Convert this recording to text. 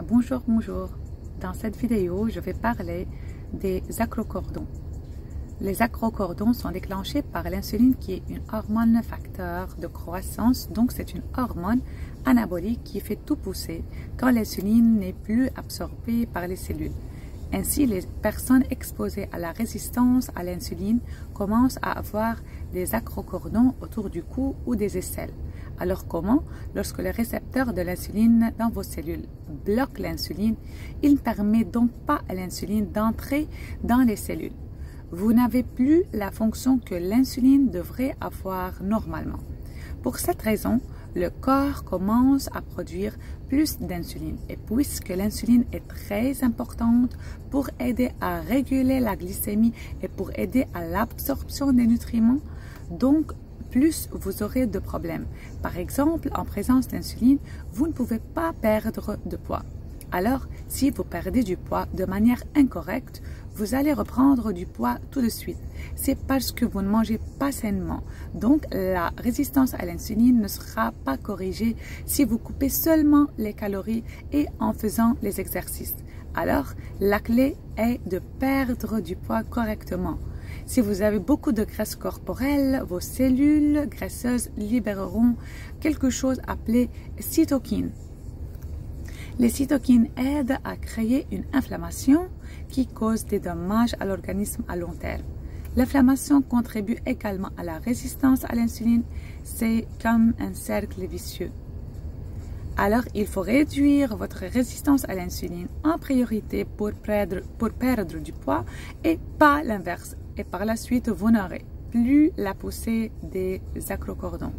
Bonjour, bonjour. Dans cette vidéo, je vais parler des acrocordons. Les acrocordons sont déclenchés par l'insuline qui est une hormone facteur de croissance. Donc, c'est une hormone anabolique qui fait tout pousser quand l'insuline n'est plus absorbée par les cellules. Ainsi, les personnes exposées à la résistance à l'insuline commencent à avoir des acrocordons autour du cou ou des aisselles. Alors comment? Lorsque le récepteur de l'insuline dans vos cellules bloque l'insuline, il ne permet donc pas à l'insuline d'entrer dans les cellules. Vous n'avez plus la fonction que l'insuline devrait avoir normalement. Pour cette raison, le corps commence à produire plus d'insuline. Et puisque l'insuline est très importante pour aider à réguler la glycémie et pour aider à l'absorption des nutriments, donc plus vous aurez de problèmes. Par exemple, en présence d'insuline, vous ne pouvez pas perdre de poids. Alors, si vous perdez du poids de manière incorrecte, vous allez reprendre du poids tout de suite. C'est parce que vous ne mangez pas sainement. Donc, la résistance à l'insuline ne sera pas corrigée si vous coupez seulement les calories et en faisant les exercices. Alors, la clé est de perdre du poids correctement. Si vous avez beaucoup de graisse corporelle, vos cellules graisseuses libéreront quelque chose appelé cytokines. Les cytokines aident à créer une inflammation qui cause des dommages à l'organisme à long terme. L'inflammation contribue également à la résistance à l'insuline. C'est comme un cercle vicieux. Alors, il faut réduire votre résistance à l'insuline en priorité pour perdre du poids et pas l'inverse. Et par la suite, vous n'aurez plus la poussée des acrocordons.